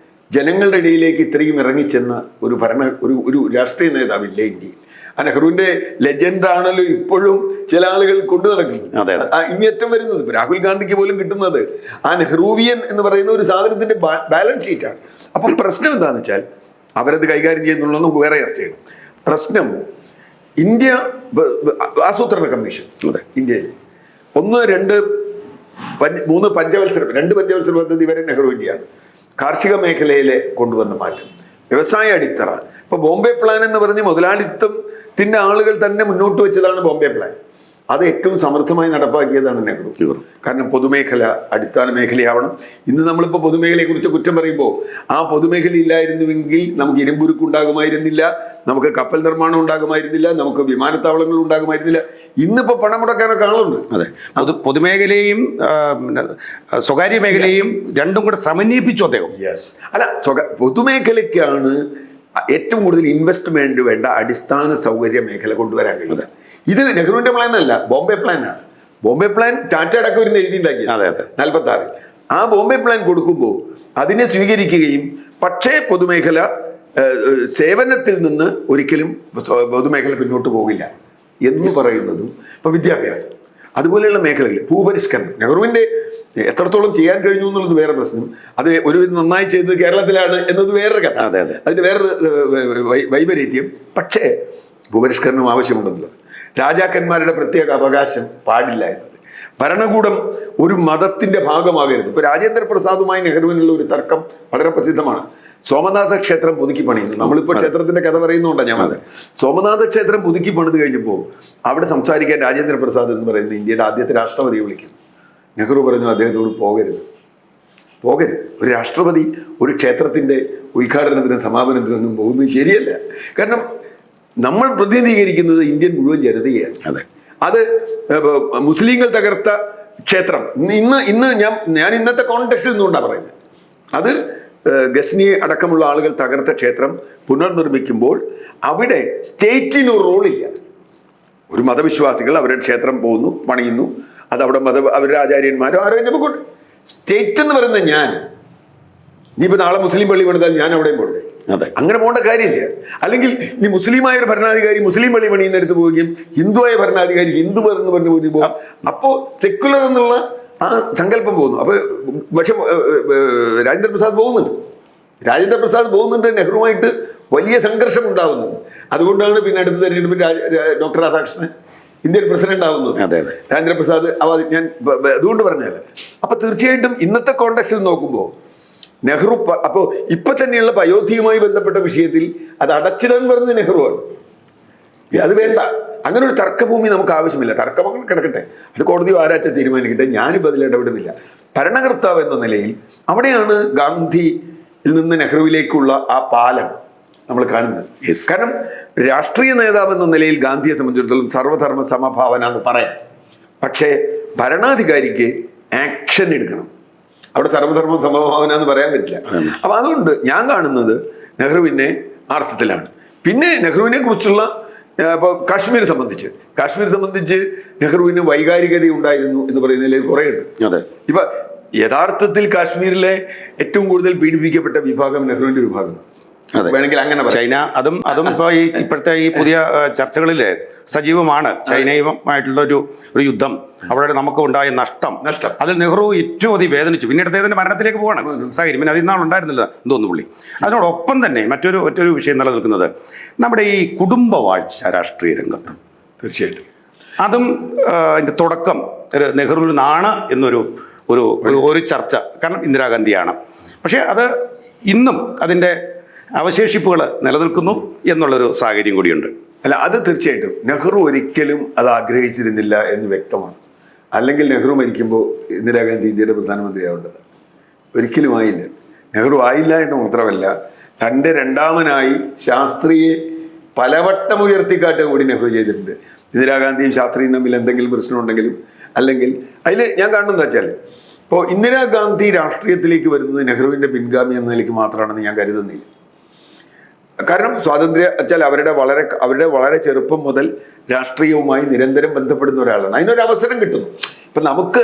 B: ജനങ്ങളുടെ ഇടയിലേക്ക് ഇത്രയും ഇറങ്ങിച്ചെന്ന ഒരു രാഷ്ട്രീയ നേതാവില്ല ഇന്ത്യയിൽ. ആ നെഹ്റുവിന്റെ ലെജൻഡാണല്ലോ ഇപ്പോഴും ചില ആളുകൾ കൊണ്ടു നടക്കുന്നത്, ഇങ്ങേറ്റം വരുന്നത്. രാഹുൽ ഗാന്ധിക്ക് പോലും കിട്ടുന്നത് ആ നെഹ്റൂവിയൻ എന്ന് പറയുന്ന ഒരു സാധനത്തിന്റെ ബാലൻസ് ഷീറ്റാണ്. അപ്പം പ്രശ്നം എന്താണെന്ന് വെച്ചാൽ, അവരത് കൈകാര്യം ചെയ്യുന്നുള്ളത് നമുക്ക് വേറെ ചർച്ച ചെയ്യണം. പ്രശ്നം, ഇന്ത്യ ആസൂത്രണ കമ്മീഷൻ ഇന്ത്യയിൽ 1, 2, 3 പഞ്ചവത്സരം, 2 പഞ്ചവത്സര പദ്ധതി വരെ നെഹ്റുവിൻ്റെയാണ്. കാർഷിക മേഖലയിലെ കൊണ്ടുവന്ന മാറ്റം, വ്യവസായ അടിത്തറ. ഇപ്പൊ ബോംബെ പ്ലാൻ എന്ന് പറഞ്ഞ് മുതലാളിത്തത്തിന്റെ ആളുകൾ തന്നെ മുന്നോട്ട് വെച്ചതാണ് ബോംബെ പ്ലാൻ. അത് ഏറ്റവും സമർത്ഥമായി നടപ്പാക്കിയതാണ് നെഹ്റു. കാരണം പൊതുമേഖല അടിസ്ഥാന മേഖലയാവണം. ഇന്ന് നമ്മളിപ്പോൾ പൊതുമേഖലയെ കുറിച്ച് കുറ്റം പറയുമ്പോൾ, ആ പൊതുമേഖല ഇല്ലായിരുന്നുവെങ്കിൽ നമുക്ക് ഇരുമ്പുരുക്ക് ഉണ്ടാകുമായിരുന്നില്ല, നമുക്ക് കപ്പൽ നിർമ്മാണം ഉണ്ടാകുമായിരുന്നില്ല, നമുക്ക് വിമാനത്താവളങ്ങൾ ഉണ്ടാകുമായിരുന്നില്ല. ഇന്നിപ്പോൾ പണം മുടക്കാനൊക്കെ ആളുണ്ട്.
A: അതെ, പൊതുമേഖലയും സ്വകാര്യ മേഖലയും രണ്ടും കൂടെ സമന്വയിപ്പിച്ചു അദ്ദേഹം.
B: യെസ്, അല്ല, പൊതുമേഖലയ്ക്കാണ് ഏറ്റവും കൂടുതൽ ഇൻവെസ്റ്റ്മെന്റ് വേണ്ട അടിസ്ഥാന സൗകര്യ മേഖല കൊണ്ടുവരാൻ കഴിയുന്നത്. ഇത് നെഹ്റുവിന്റെ പ്ലാൻ അല്ല, ബോംബെ പ്ലാനാണ്. ബോംബെ പ്ലാൻ ടാറ്റ അടക്കം ഇരുന്ന് എഴുതിയിട്ടുണ്ടാക്കി 46. ആ ബോംബെ പ്ലാൻ കൊടുക്കുമ്പോൾ അതിനെ സ്വീകരിക്കുകയും, പക്ഷേ പൊതുമേഖല സേവനത്തിൽ നിന്ന് ഒരിക്കലും പൊതുമേഖല പിന്നോട്ട് പോകില്ല എന്ന് പറയുന്നതും. ഇപ്പൊ വിദ്യാഭ്യാസം, അതുപോലെയുള്ള മേഖലകൾ, ഭൂപരിഷ്കരണം, നെഹ്റുവിന്റെ എത്രത്തോളം ചെയ്യാൻ കഴിഞ്ഞു എന്നുള്ളത് വേറെ പ്രശ്നം. അത് ഒരു നന്നായി ചെയ്തത് കേരളത്തിലാണ് എന്നത് വേറൊരു കഥ, അതിന്റെ വേറൊരു വൈപരീത്യം. പക്ഷേ ഭൂപരിഷ്കരണം ആവശ്യമുണ്ടെന്നുള്ളത്, രാജാക്കന്മാരുടെ പ്രത്യേക അവകാശം പാടില്ല എന്നത്, ഭരണകൂടം ഒരു മതത്തിന്റെ ഭാഗമാകരുത്. ഇപ്പൊ രാജേന്ദ്ര പ്രസാദുമായി നെഹ്റുവിനുള്ള ഒരു തർക്കം വളരെ പ്രസിദ്ധമാണ്. സോമനാഥ ക്ഷേത്രം പുതുക്കി പണിയുന്നു. നമ്മളിപ്പോൾ ക്ഷേത്രത്തിന്റെ കഥ പറയുന്നുണ്ടോ ഞാൻ പറഞ്ഞത്. സോമനാഥ ക്ഷേത്രം പുതുക്കി പണിത് കഴിഞ്ഞപ്പോൾ അവിടെ സംസാരിക്കാൻ രാജേന്ദ്ര പ്രസാദ് എന്ന് പറയുന്ന ഇന്ത്യയുടെ ആദ്യത്തെ രാഷ്ട്രപതിയെ വിളിക്കുന്നു. നെഹ്റു പറഞ്ഞു അദ്ദേഹത്തോട് പോകരുത്. ഒരു രാഷ്ട്രപതി ഒരു ക്ഷേത്രത്തിന്റെ ഉദ്ഘാടനത്തിനും സമാപനത്തിനൊന്നും പോകുന്നത് ശരിയല്ല. കാരണം നമ്മൾ പ്രതിനിധീകരിക്കുന്നത് ഇന്ത്യൻ മുഴുവൻ ജനതയാണ്. അത് മുസ്ലിങ്ങൾ തകർത്ത ക്ഷേത്രം ഇന്ന് ഞാൻ ഇന്നത്തെ കോൺടെക്സ്റ്റിൽ നിന്നുകൊണ്ടാണ് പറയുന്നത്. അത് ഗസ്നി അടക്കമുള്ള ആളുകൾ തകർത്ത ക്ഷേത്രം പുനർനിർമ്മിക്കുമ്പോൾ അവിടെ സ്റ്റേറ്റിന് ഒരു റോളില്ല. ഒരു മതവിശ്വാസികൾ അവരുടെ ക്ഷേത്രം പോകുന്നു, പണിയുന്നു, അത് അവിടെ അവരുടെ ആചാര്യന്മാരോ ആരോ എന്നെ പോകട്ടെ. സ്റ്റേറ്റ് എന്ന് പറയുന്ന ഞാൻ, ഇനിയിപ്പോൾ നാളെ മുസ്ലിം പള്ളി പണിതാൽ ഞാൻ അവിടെയും പോകട്ടെ. അങ്ങനെ പോകേണ്ട കാര്യമില്ല. അല്ലെങ്കിൽ ഈ മുസ്ലിമായ ഒരു ഭരണാധികാരി മുസ്ലിം പള്ളി പണിയുന്നിടത്ത് പോവുകയും ഹിന്ദുവായ ഭരണാധികാരി ഹിന്ദു എന്ന് പറഞ്ഞു പോകുമ്പോൾ അപ്പോൾ സെക്കുലർ എന്നുള്ള ആ സങ്കല്പം പോകുന്നു. അപ്പോൾ പക്ഷെ രാജേന്ദ്ര പ്രസാദ് പോകുന്നുണ്ട്, നെഹ്റുവുമായിട്ട് വലിയ സംഘർഷം ഉണ്ടാകുന്നുണ്ട്. അതുകൊണ്ടാണ് പിന്നെ അടുത്ത തെരഞ്ഞെടുപ്പിൽ ഡോക്ടർ രാധാകൃഷ്ണൻ ഇന്ത്യൻ പ്രസിഡന്റ് ആവുന്നത്. രാജേന്ദ്ര പ്രസാദ് ഞാൻ അതുകൊണ്ട് പറഞ്ഞാൽ. അപ്പൊ തീർച്ചയായിട്ടും ഇന്നത്തെ കോണ്ടെക്സ്റ്റിൽ നോക്കുമ്പോൾ നെഹ്റു അപ്പോൾ ഇപ്പൊ തന്നെയുള്ള അയോധ്യയുമായി ബന്ധപ്പെട്ട വിഷയത്തിൽ അത് അടച്ചിടാൻ പറഞ്ഞത് നെഹ്റുവാണ്. അത് വേണ്ട, അങ്ങനെ ഒരു തർക്കഭൂമി നമുക്ക് ആവശ്യമില്ല. തർക്കം അങ്ങനെ കിടക്കട്ടെ, അത് കോടതി ആരാച്ച തീരുമാനിക്കട്ടെ, ഞാനിപ്പോൾ അതിൽ ഇടപെടുന്നില്ല. ഭരണകർത്താവ് എന്ന നിലയിൽ അവിടെയാണ് ഗാന്ധിയിൽ നിന്ന് നെഹ്റുവിലേക്കുള്ള ആ പാലം നമ്മൾ കാണുന്നത്. കാരണം രാഷ്ട്രീയ നേതാവ് എന്ന നിലയിൽ ഗാന്ധിയെ സംബന്ധിച്ചിടത്തോളം സർവധർമ്മ സമഭാവന എന്ന് പറയാം. പക്ഷേ ഭരണാധികാരിക്ക് ആക്ഷൻ എടുക്കണം. അവിടെ സർവധർമ്മ സമഭാവന എന്ന് പറയാൻ പറ്റില്ല. അപ്പൊ അതുകൊണ്ട് ഞാൻ കാണുന്നത് നെഹ്റുവിനെ ആ അർത്ഥത്തിലാണ്. പിന്നെ നെഹ്റുവിനെ കുറിച്ചുള്ള ഇപ്പോൾ കാശ്മീർ സംബന്ധിച്ച് നെഹ്റുവിന് വൈകാരികത ഉണ്ടായിരുന്നു എന്ന് പറയുന്നതിൽ കുറേ ഉണ്ട്.
A: അതെ,
B: ഇപ്പൊ യഥാർത്ഥത്തിൽ കാശ്മീരിലെ ഏറ്റവും കൂടുതൽ പീഡിപ്പിക്കപ്പെട്ട വിഭാഗം നെഹ്റുവിന്റെ വിഭാഗം വേണമെങ്കിൽ അങ്ങനെ
A: ചൈന അതും ഇപ്പൊ ഇപ്പോഴത്തെ ഈ പുതിയ ചർച്ചകളില് സജീവമാണ്. ചൈനയുമായിട്ടുള്ള ഒരു യുദ്ധം, അവിടെ നമുക്ക് ഉണ്ടായ നഷ്ടം അതിൽ നെഹ്റു ഏറ്റവും അധികം വേദനിച്ചു. പിന്നീട് അദ്ദേഹത്തിന്റെ മരണത്തിലേക്ക് പോവാണ് സാഹചര്യം. പിന്നെ അതിന്നാൾ ഉണ്ടായിരുന്നില്ല എന്തോന്നു പുള്ളി. അതിനോടൊപ്പം തന്നെ മറ്റൊരു വിഷയം നിലനിൽക്കുന്നത് നമ്മുടെ ഈ കുടുംബവാഴ്ച രാഷ്ട്രീയ രംഗത്ത്.
B: തീർച്ചയായിട്ടും
A: അതും അതിന്റെ തുടക്കം നെഹ്റുവിൽ നിന്നാണ് എന്നൊരു ഒരു ചർച്ച. കാരണം ഇന്ദിരാഗാന്ധിയാണ്. പക്ഷെ അത് ഇന്നും അതിന്റെ അവശേഷിപ്പുകൾ നിലനിൽക്കുന്നു എന്നുള്ളൊരു സാഹചര്യം കൂടിയുണ്ട്.
B: അല്ല, അത് തീർച്ചയായിട്ടും നെഹ്റു ഒരിക്കലും അത് ആഗ്രഹിച്ചിരുന്നില്ല എന്ന് വ്യക്തമാണ്. അല്ലെങ്കിൽ നെഹ്റു മരിക്കുമ്പോൾ ഇന്ദിരാഗാന്ധി ഇന്ത്യയുടെ പ്രധാനമന്ത്രിയാവേണ്ടത് ഒരിക്കലും ആയില്ല. നെഹ്റു ആയില്ല എന്ന് മാത്രമല്ല, തൻ്റെ രണ്ടാമനായി ശാസ്ത്രിയെ പലവട്ടം ഉയർത്തിക്കാട്ടുക കൂടി നെഹ്റു ചെയ്തിട്ടുണ്ട്. ഇന്ദിരാഗാന്ധിയും ശാസ്ത്രിയും തമ്മിൽ എന്തെങ്കിലും പ്രശ്നമുണ്ടെങ്കിലും അല്ലെങ്കിൽ അതിൽ ഞാൻ കാണുന്നത് വെച്ചാൽ ഇപ്പോൾ ഇന്ദിരാഗാന്ധി രാഷ്ട്രീയത്തിലേക്ക് വരുന്നത് നെഹ്റുവിൻ്റെ പിൻഗാമി എന്ന നിലയ്ക്ക് മാത്രമാണെന്ന് ഞാൻ കരുതുന്നില്ല. കാരണം സ്വാതന്ത്ര്യ വെച്ചാൽ അവരുടെ വളരെ ചെറുപ്പം മുതൽ രാഷ്ട്രീയവുമായി നിരന്തരം ബന്ധപ്പെടുന്ന ഒരാളാണ്. അതിനൊരു അവസരം കിട്ടുന്നു. ഇപ്പം നമുക്ക്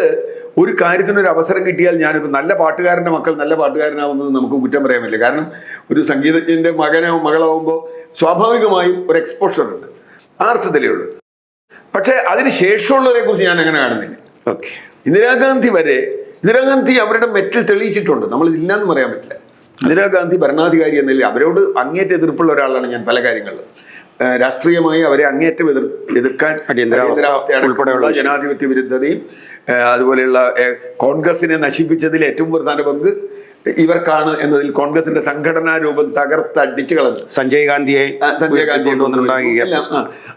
B: ഒരു കാര്യത്തിനൊരു അവസരം കിട്ടിയാൽ, ഞാനിപ്പോൾ നല്ല പാട്ടുകാരൻ്റെ മക്കൾ നല്ല പാട്ടുകാരനാവുന്നത് നമുക്ക് കുറ്റം പറയാൻ പറ്റില്ല. കാരണം ഒരു സംഗീതജ്ഞൻ്റെ മകളാവുമ്പോൾ സ്വാഭാവികമായും ഒരു എക്സ്പോഷർ ഉണ്ട്. ആ അർത്ഥത്തിലേ ഉള്ളൂ. പക്ഷേ അതിന് ശേഷമുള്ളവരെ കുറിച്ച് ഞാൻ അങ്ങനെ കാണുന്നില്ല.
A: ഓക്കെ,
B: ഇന്ദിരാഗാന്ധി അവരുടെ മെറ്റിൽ തെളിയിച്ചിട്ടുണ്ട്. നമ്മളിതില്ലാന്ന് പറയാൻ പറ്റില്ല. ഇന്ദിരാഗാന്ധി ഭരണാധികാരി എന്നതിൽ അവരോട് അങ്ങേറ്റ എതിർപ്പുള്ള ഒരാളാണ് ഞാൻ പല കാര്യങ്ങളിലും. രാഷ്ട്രീയമായി അവരെ അങ്ങേറ്റം എതിർക്കാൻ ഉൾപ്പെടെയുള്ള ജനാധിപത്യ വിരുദ്ധതയും അതുപോലെയുള്ള കോൺഗ്രസിനെ നശിപ്പിച്ചതിൽ ഏറ്റവും പ്രധാന പങ്ക് ഇവർക്കാണ് എന്നതിൽ കോൺഗ്രസിന്റെ സംഘടനാ രൂപം തകർത്തടിച്ചു കളഞ്ഞു.
A: സഞ്ജയ് ഗാന്ധിയെ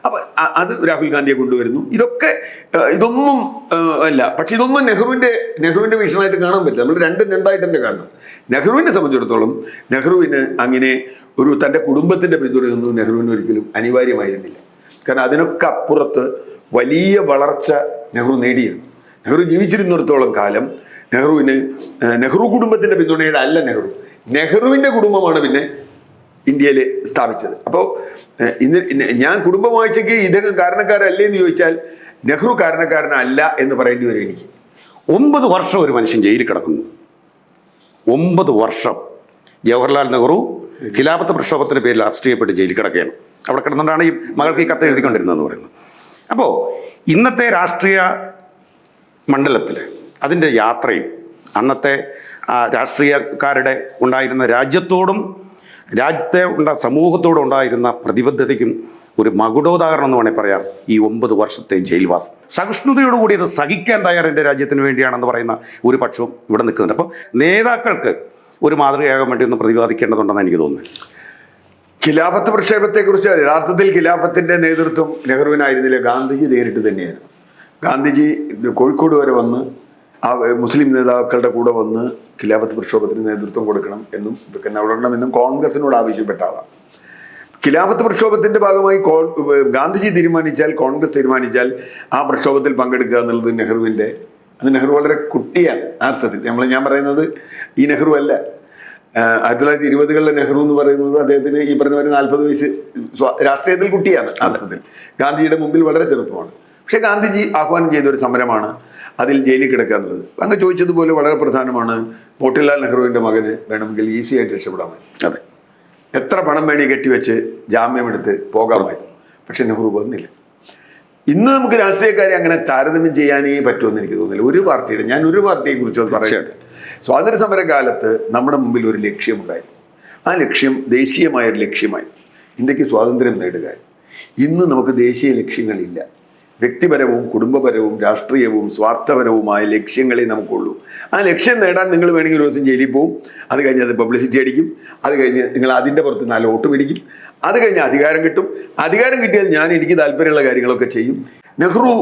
B: അപ്പൊ അത് രാഹുൽ ഗാന്ധിയെ കൊണ്ടുവരുന്നു. ഇതൊന്നും അല്ല. പക്ഷെ ഇതൊന്നും നെഹ്റുവിന്റെ വീക്ഷണമായിട്ട് കാണാൻ പറ്റില്ല. നമ്മൾ രണ്ടായിട്ട് തന്നെ കാണണം. നെഹ്റുവിനെ സംബന്ധിച്ചിടത്തോളം നെഹ്റുവിന് അങ്ങനെ തൻ്റെ കുടുംബത്തിന്റെ പിന്തുണയൊന്നും നെഹ്റുവിന് ഒരിക്കലും അനിവാര്യമായിരുന്നില്ല. കാരണം അതിനൊക്കെ അപ്പുറത്ത് വലിയ വളർച്ച നെഹ്റു നേടിയിരുന്നു. നെഹ്റു ജീവിച്ചിരുന്നിടത്തോളം കാലം നെഹ്റു കുടുംബത്തിന്റെ പിന്തുണയുടെ അല്ല നെഹ്റുവിന്റെ കുടുംബമാണ് പിന്നെ ഇന്ത്യയിൽ സ്ഥാപിച്ചത്. അപ്പോൾ ഞാൻ കുടുംബവാഴ്ചയ്ക്ക് ഇദ്ദേഹം കാരണക്കാരല്ലേ എന്ന് ചോദിച്ചാൽ നെഹ്റു കാരണക്കാരനല്ല എന്ന് പറയേണ്ടി വരും എനിക്ക്.
A: 9 വർഷം ഒരു മനുഷ്യൻ ജയിലിൽ കിടക്കുന്നു. 9 വർഷം ജവഹർലാൽ നെഹ്റു ഖിലാഫത്ത് പ്രക്ഷോഭത്തിന്റെ പേരിൽ അറസ്റ്റ് ചെയ്യപ്പെട്ട് ജയിലിൽ കിടക്കുകയാണ്. അവിടെ കിടന്നുകൊണ്ടാണ് ഈ മകൾക്ക് ഈ കത്ത് എഴുതിക്കൊണ്ടിരുന്നതെന്ന് പറയുന്നത്. അപ്പോൾ ഇന്നത്തെ രാഷ്ട്രീയ മണ്ഡലത്തിൽ അതിൻ്റെ യാത്രയും അന്നത്തെ രാഷ്ട്രീയക്കാരുടെ ഉണ്ടായിരുന്ന രാജ്യത്തെ സമൂഹത്തോടും ഉണ്ടായിരുന്ന പ്രതിബദ്ധതയ്ക്കും ഒരു മകുടോദാഹരണം എന്ന് വേണമെങ്കിൽ പറയാം ഈ 9 വർഷത്തെ ജയിൽവാസം. സഹിഷ്ണുതയോടുകൂടി അത് സഹിക്കാൻ തയ്യാറ് എൻ്റെ രാജ്യത്തിന് വേണ്ടിയാണെന്ന് പറയുന്ന ഒരു പക്ഷവും ഇവിടെ നിൽക്കുന്നുണ്ട്. അപ്പോൾ നേതാക്കൾക്ക് ഒരു മാതൃകയാകാൻ വേണ്ടി ഒന്ന് പ്രതിപാദിക്കേണ്ടതുണ്ടെന്ന് എനിക്ക് തോന്നുന്നു.
B: ഖിലാഫത്ത് പ്രക്ഷേപത്തെക്കുറിച്ച് യഥാർത്ഥത്തിൽ ഖിലാഫത്തിന്റെ നേതൃത്വം നെഹ്റുവിനായിരുന്നില്ല, ഗാന്ധിജി നേരിട്ട് തന്നെയായിരുന്നു. ഗാന്ധിജി കോഴിക്കോട് വരെ വന്ന് ആ മുസ്ലിം നേതാക്കളുടെ കൂടെ വന്ന് ഖിലാഫത്ത് പ്രക്ഷോഭത്തിന് നേതൃത്വം കൊടുക്കണം എന്നും കോൺഗ്രസിനോട് ആവശ്യപ്പെട്ട ആളാണ്. ഖിലാഫത്ത് പ്രക്ഷോഭത്തിന്റെ ഭാഗമായി ഗാന്ധിജി തീരുമാനിച്ചാൽ, കോൺഗ്രസ് തീരുമാനിച്ചാൽ ആ പ്രക്ഷോഭത്തിൽ പങ്കെടുക്കുക എന്നുള്ളത് നെഹ്റു വളരെ കുട്ടിയാണ് അർത്ഥത്തിൽ. ഞാൻ പറയുന്നത് ഈ നെഹ്റു അല്ല. 1920-കളിലെ നെഹ്റു എന്ന് പറയുന്നത് അദ്ദേഹത്തിന് ഈ പറഞ്ഞ 40 വയസ്സ് രാഷ്ട്രീയത്തിൽ കുട്ടിയാണ് അർത്ഥത്തിൽ. ഗാന്ധിജിയുടെ മുമ്പിൽ വളരെ ചെറുപ്പമാണ്. പക്ഷെ ഗാന്ധിജി ആഹ്വാനം ചെയ്ത ഒരു സമരമാണ് അതിൽ ജയിലിൽ കിടക്കുക എന്നുള്ളത്. അങ്ങ് ചോദിച്ചതുപോലെ വളരെ പ്രധാനമാണ്. മോട്ടിലാൽ നെഹ്റുവിൻ്റെ മകന് വേണമെങ്കിൽ ഈസി ആയിട്ട് രക്ഷപ്പെടാമായി.
A: അതെ,
B: എത്ര പണം വേണി കെട്ടിവെച്ച് ജാമ്യമെടുത്ത് പോകാമായിരുന്നു. പക്ഷെ നെഹ്റു വന്നില്ല. ഇന്ന് നമുക്ക് രാഷ്ട്രീയക്കാരെ അങ്ങനെ താരതമ്യം ചെയ്യാനേ പറ്റുമെന്ന് എനിക്ക് തോന്നുന്നില്ല. ഞാൻ ഒരു പാർട്ടിയെ കുറിച്ച് പറയുന്നത്, സ്വാതന്ത്ര്യ സമര കാലത്ത് നമ്മുടെ മുമ്പിൽ ഒരു ലക്ഷ്യമുണ്ടായിരുന്നു. ആ ലക്ഷ്യം ദേശീയമായൊരു ലക്ഷ്യമായി ഇന്ത്യക്ക് സ്വാതന്ത്ര്യം നേടുക. ഇന്ന് നമുക്ക് ദേശീയ ലക്ഷ്യങ്ങളില്ല. വ്യക്തിപരവും കുടുംബപരവും രാഷ്ട്രീയവും സ്വാർത്ഥപരവുമായ ലക്ഷ്യങ്ങളെ നമുക്കുള്ളൂ. ആ ലക്ഷ്യം നേടാൻ നിങ്ങൾ വേണമെങ്കിൽ ഒരു ദിവസം ജയിലിൽ പോവും. അത് കഴിഞ്ഞ് അത് പബ്ലിസിറ്റി അടിക്കും. അത് കഴിഞ്ഞ് നിങ്ങൾ അതിൻ്റെ പുറത്ത് 4 വോട്ട് പിടിക്കും. അത് കഴിഞ്ഞ് അധികാരം കിട്ടും. അധികാരം കിട്ടിയാൽ എനിക്ക് താല്പര്യമുള്ള കാര്യങ്ങളൊക്കെ ചെയ്യും. നെഹ്റു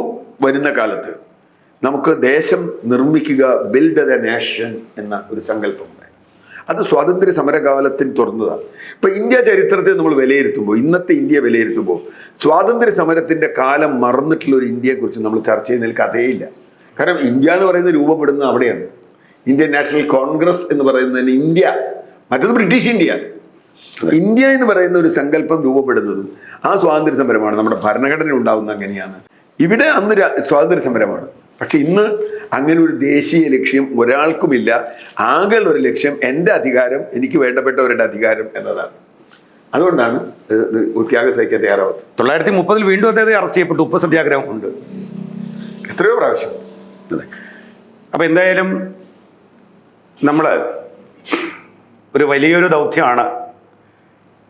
B: വരുന്ന കാലത്ത് നമുക്ക് ദേശം നിർമ്മിക്കുക, ബിൽഡ് ദ നേഷൻ എന്ന ഒരു സങ്കല്പമുണ്ടായിരുന്നു. അത് സ്വാതന്ത്ര്യ സമരകാലത്തിൽ തുറന്നതാണ്. ഇപ്പൊ ഇന്ത്യ ചരിത്രത്തെ നമ്മൾ വിലയിരുത്തുമ്പോൾ, ഇന്നത്തെ ഇന്ത്യ വിലയിരുത്തുമ്പോൾ, സ്വാതന്ത്ര്യ സമരത്തിന്റെ കാലം മറന്നിട്ടുള്ള ഒരു ഇന്ത്യയെക്കുറിച്ച് നമ്മൾ ചർച്ച ചെയ്യുന്നതിൽ കഥയില്ല. കാരണം ഇന്ത്യ എന്ന് പറയുന്നത് രൂപപ്പെടുന്നത് അവിടെയാണ്. ഇന്ത്യൻ നാഷണൽ കോൺഗ്രസ് എന്ന് പറയുന്നതിന് ഇന്ത്യ, മറ്റത് ബ്രിട്ടീഷ് ഇന്ത്യ. ഇന്ത്യ എന്ന് പറയുന്ന ഒരു സങ്കല്പം രൂപപ്പെടുന്നതും ആ സ്വാതന്ത്ര്യ സമരമാണ്. നമ്മുടെ ഭരണഘടന ഉണ്ടാവുന്നത് അങ്ങനെയാണ്. ഇവിടെ അന്ന് സ്വാതന്ത്ര്യ സമരമാണ്. പക്ഷെ ഇന്ന് അങ്ങനെ ഒരു ദേശീയ ലക്ഷ്യം ഒരാൾക്കുമില്ല. ആകെയുള്ള ഒരു ലക്ഷ്യം എൻ്റെ അധികാരം, എനിക്ക് വേണ്ടപ്പെട്ടവരുടെ അധികാരം എന്നതാണ്. അതുകൊണ്ടാണ് ത്യാഗം സഹിക്കാൻ തയ്യാറാവാത്തത്.
A: 1930 വീണ്ടും അദ്ദേഹത്തെ അറസ്റ്റ് ചെയ്യപ്പെട്ടു. ഉപ്പ് സത്യാഗ്രഹം ഉണ്ട്
B: എത്രയോ പ്രാവശ്യം.
A: അതെ. അപ്പം എന്തായാലും നമ്മൾ ഒരു വലിയൊരു ദൗത്യമാണ്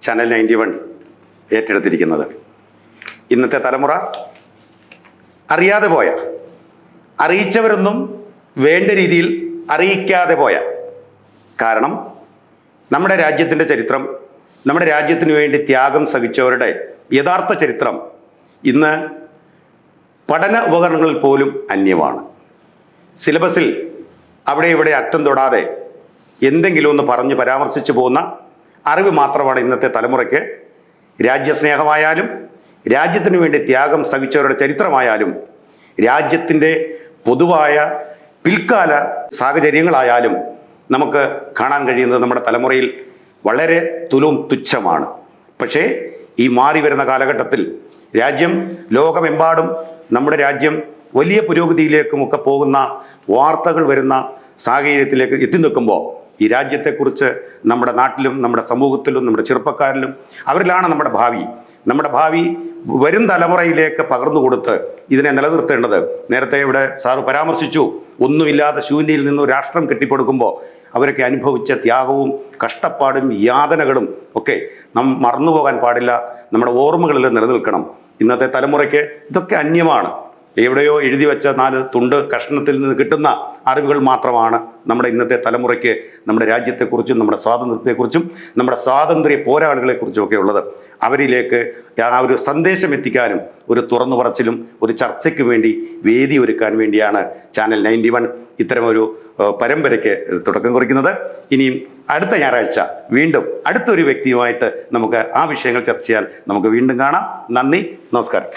A: ചാനൽ 91 ഏറ്റെടുത്തിരിക്കുന്നത്. ഇന്നത്തെ തലമുറ അറിയാതെ പോയ, അറിയിച്ചവരൊന്നും വേണ്ട രീതിയിൽ അറിയിക്കാതെ പോയ, കാരണം നമ്മുടെ രാജ്യത്തിൻ്റെ ചരിത്രം, നമ്മുടെ രാജ്യത്തിന് വേണ്ടി ത്യാഗം സഹിച്ചവരുടെ യഥാർത്ഥ ചരിത്രം ഇന്ന് പഠന ഉപകരണങ്ങളിൽ പോലും അന്യമാണ്. സിലബസിൽ അവിടെ ഇവിടെ അറ്റം തൊടാതെ എന്തെങ്കിലും ഒന്ന് പറഞ്ഞ് പരാമർശിച്ചു പോകുന്ന അറിവ് മാത്രമാണ് ഇന്നത്തെ തലമുറയ്ക്ക്. രാജ്യസ്നേഹമായാലും രാജ്യത്തിന് വേണ്ടി ത്യാഗം സഹിച്ചവരുടെ ചരിത്രമായാലും രാജ്യത്തിൻ്റെ പൊതുവായ പിൽക്കാല സാഹചര്യങ്ങളായാലും നമുക്ക് കാണാൻ കഴിയുന്നത് നമ്മുടെ തലമുറയിൽ വളരെ തുച്ഛമാണ്. പക്ഷേ ഈ മാറി വരുന്ന കാലഘട്ടത്തിൽ രാജ്യം ലോകമെമ്പാടും നമ്മുടെ രാജ്യം വലിയ പുരോഗതിയിലേക്കുമൊക്കെ പോകുന്ന വാർത്തകൾ വരുന്ന സാഹചര്യത്തിലേക്ക് എത്തി നിൽക്കുമ്പോൾ ഈ രാജ്യത്തെക്കുറിച്ച് നമ്മുടെ നാട്ടിലും നമ്മുടെ സമൂഹത്തിലും നമ്മുടെ ചെറുപ്പക്കാരിലും അവരിലാണ് നമ്മുടെ ഭാവി. നമ്മുടെ ഭാവി വരും തലമുറയിലേക്ക് പകർന്നു കൊടുത്ത് ഇതിനെ നിലനിർത്തേണ്ടത്. നേരത്തെ ഇവിടെ സാറ് പരാമർശിച്ചു, ഒന്നുമില്ലാതെ ശൂന്യയിൽ നിന്ന് രാഷ്ട്രം കെട്ടിപ്പടുക്കുമ്പോൾ അവരൊക്കെ അനുഭവിച്ച ത്യാഗവും കഷ്ടപ്പാടും യാതനകളും ഒക്കെ നാം മറന്നുപോകാൻ പാടില്ല, നമ്മുടെ ഓർമ്മകളിൽ നിലനിൽക്കണം. ഇന്നത്തെ തലമുറയ്ക്ക് ഇതൊക്കെ അന്യമാണ്. എവിടെയോ എഴുതി വെച്ച 4 തുണ്ട് കഷ്ണത്തിൽ നിന്ന് കിട്ടുന്ന അറിവുകൾ മാത്രമാണ് നമ്മുടെ ഇന്നത്തെ തലമുറയ്ക്ക് നമ്മുടെ രാജ്യത്തെക്കുറിച്ചും നമ്മുടെ സ്വാതന്ത്ര്യത്തെക്കുറിച്ചും നമ്മുടെ സ്വാതന്ത്ര്യ പോരാളികളെക്കുറിച്ചും ഒക്കെ ഉള്ളത്. അവരിലേക്ക് ആ ഒരു സന്ദേശം എത്തിക്കാനും ഒരു തുറന്നു പറച്ചിലും ഒരു ചർച്ചയ്ക്ക് വേണ്ടി വേദി ഒരുക്കാൻ വേണ്ടിയാണ് ചാനൽ 91 ഇത്തരമൊരു പരമ്പരയ്ക്ക് തുടക്കം കുറിക്കുന്നത്. ഇനിയും അടുത്ത ഞായറാഴ്ച വീണ്ടും അടുത്തൊരു വ്യക്തിയുമായിട്ട് നമുക്ക് ആ വിഷയങ്ങൾ ചർച്ച ചെയ്യാൻ നമുക്ക് വീണ്ടും കാണാം. നന്ദി, നമസ്കാരം.